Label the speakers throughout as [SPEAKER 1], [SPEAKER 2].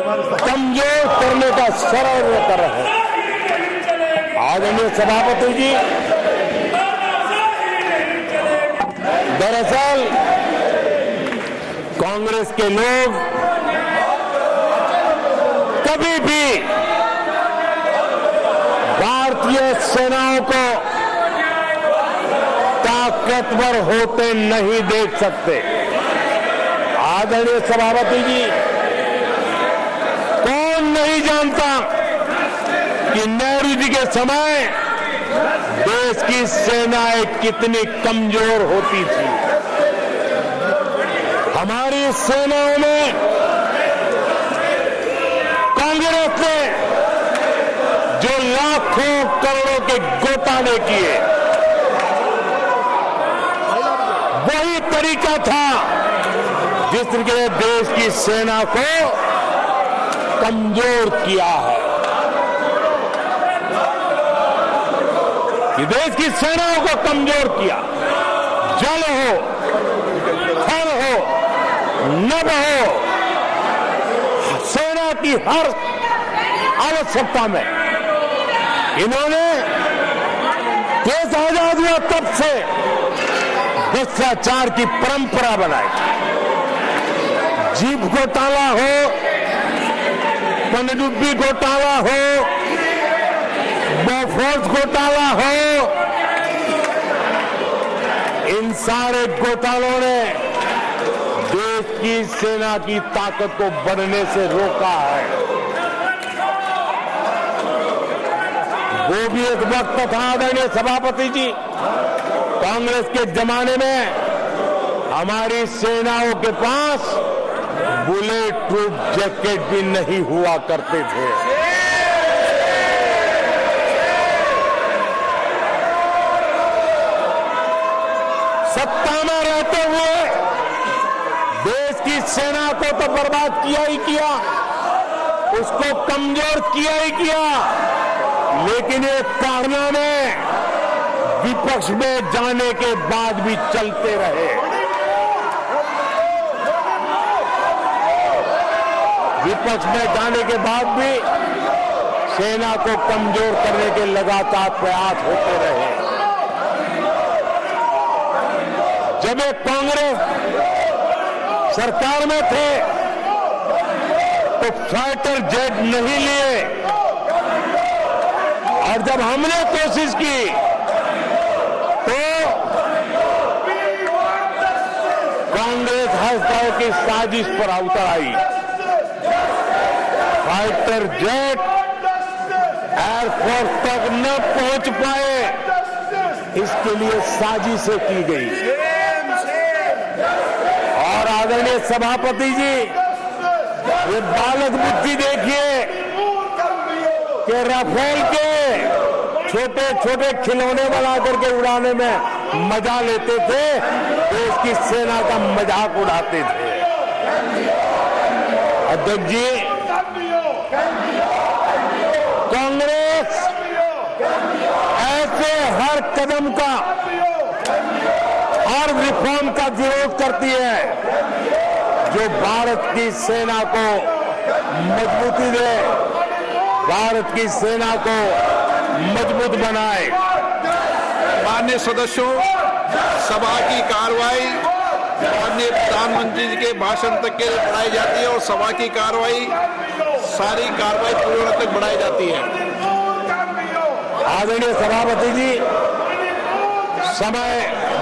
[SPEAKER 1] कमजोर करने का षड्यंत्र कर रहे हैं। आदरणीय सभापति जी, दरअसल कांग्रेस के लोग कभी भी भारतीय सेनाओं को ताकतवर होते नहीं देख सकते। आदरणीय सभापति जी, कौन नहीं जानता कि नेहरू जी के समय देश की सेनाएं कितनी कमजोर होती थी। हमारी सेनाओं में कांग्रेस ने जो लाखों करोड़ों के घोटाले किए, वही तरीका था जिसने देश की सेना को कमजोर किया है। कि देश की सेनाओं को कमजोर किया। जल हो, थल हो, नभ हो, सेना की हर आवश्यकता में इन्होंने देश आजाद हुआ तब से भ्रष्टाचार की परंपरा बनाई। जीप घोटाला हो, पनडुब्बी घोटाला हो, बोफोर्स घोटाला हो, इन सारे घोटालों ने देश की सेना की ताकत को बढ़ने से रोका है। वो भी एक वक्त था आदरणीय सभापति जी, कांग्रेस के जमाने में हमारी सेनाओं के पास बुलेट प्रूफ जैकेट भी नहीं हुआ करते थे। सत्ता में रहते हुए देश की सेना को तो बर्बाद किया ही किया, उसको कमजोर किया ही किया, लेकिन ये कारनामे विपक्ष में जाने के बाद भी चलते रहे। विपक्ष में जाने के बाद भी सेना को कमजोर करने के लगातार प्रयास होते रहे। जब एक कांग्रेस सरकार में थे तो फाइटर जेट नहीं लिए, और जब हमने कोशिश की तो कांग्रेस हर तरह की साजिश पर उतर आई। फाइटर जेट एयरफोर्स तक न पहुंच पाए, इसके लिए साजिशें की गई। और आदरणीय सभापति जी, ये बालक बुद्धि देखिए कि राफेल के छोटे छोटे खिलौने बना करके उड़ाने में मजा लेते थे, देश की सेना का मजाक उड़ाते थे। अध्यक्ष जी, कांग्रेस ऐसे हर कदम का, हर रिफॉर्म का विरोध करती है जो भारत की सेना को मजबूती दे, भारत की सेना को मजबूत बनाए।
[SPEAKER 2] माननीय सदस्यों, सभा की कार्रवाई माननीय प्रधानमंत्री जी के भाषण तक के बढ़ाई जाती है और सभा की कार्रवाई सारी कार्रवाई पूरी होने तक बढ़ाई जाती है।
[SPEAKER 1] आदरणीय सभापति जी, समय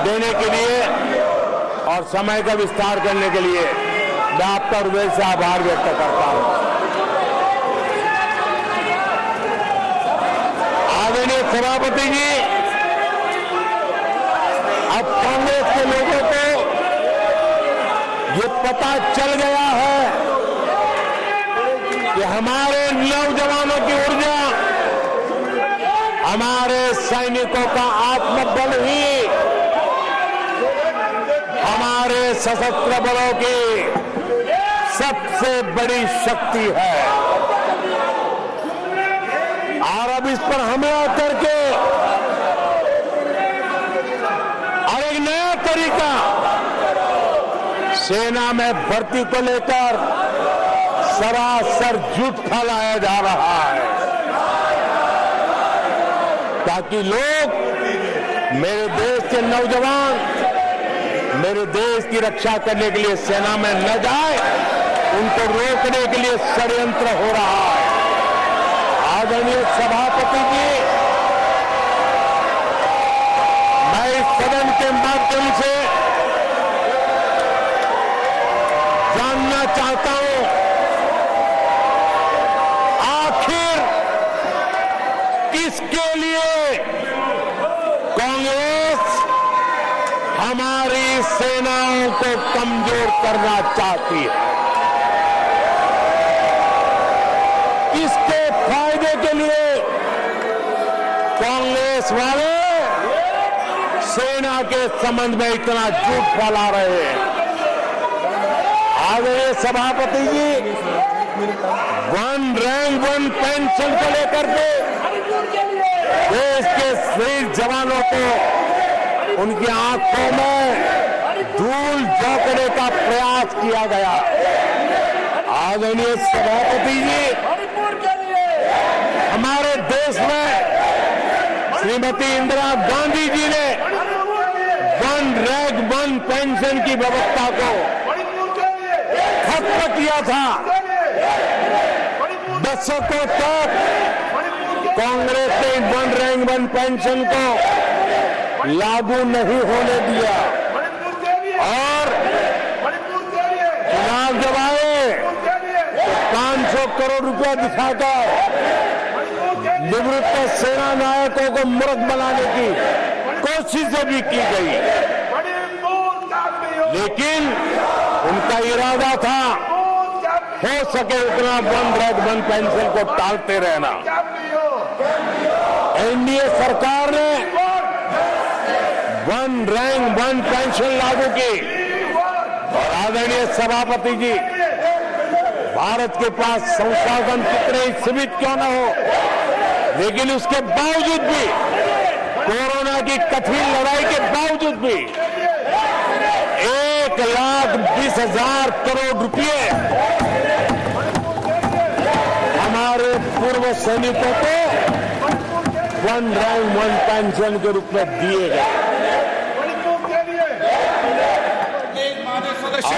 [SPEAKER 1] देने के लिए और समय का विस्तार करने के लिए मैं आपका हृदय से आभार व्यक्त करता हूं। आदरणीय सभापति जी, अब कांग्रेस के लोगों को ये पता चल गया है कि हमारे नौजवानों की ऊर्जा, हमारे सैनिकों का आत्मबल ही हमारे सशस्त्र बलों की सबसे बड़ी शक्ति है। और अब इस पर हमला करके और एक नया तरीका सेना में भर्ती को लेकर सरासर झूठ फैलाया जा रहा है ताकि लोग, मेरे देश के नौजवान मेरे देश की रक्षा करने के लिए सेना में न जाए, उनको रोकने के लिए षड्यंत्र हो रहा है। आदरणीय सभापति जी, मैं इस सदन के माध्यम से जानना चाहता हूं, आखिर किसके लिए कांग्रेस हमारी सेनाओं को कमजोर करना चाहती है? किसके फायदे के लिए कांग्रेस वाले सेना के संबंध में इतना झूठ फैला रहे हैं? आदरणीय सभापति जी, वन रैंक वन पेंशन को लेकर के देश के शहीद जवानों को उनकी आंखों में धूल झोंकने का प्रयास किया गया। आदरणीय सभापति जी, हमारे देश में श्रीमती इंदिरा गांधी जी ने वन रैंक वन पेंशन की व्यवस्था को खत्म किया था। दशकों तक कांग्रेस ने वन रैंक वन पेंशन को लागू नहीं होने दिया और चुनाव जब आए तो 500 करोड़ रुपया दिखाकर निवृत्त सेना नायकों को मूर्ख बनाने की कोशिशें भी की गई, लेकिन उनका इरादा था हो सके उतना वन रैंक वन पेंशन को टालते रहना। एनडीए सरकार ने वन रैंक वन पेंशन लागू की और आदरणीय सभापति जी, भारत के पास संसाधन कितने ही सीमित क्यों न हो, लेकिन उसके बावजूद भी, कोरोना की कठिन लड़ाई के बावजूद भी 1,20,000 करोड़ रुपए हमारे पूर्व सैनिकों को वन रैंक वन पेंशन के रूप में दिए गए।
[SPEAKER 2] सदस्य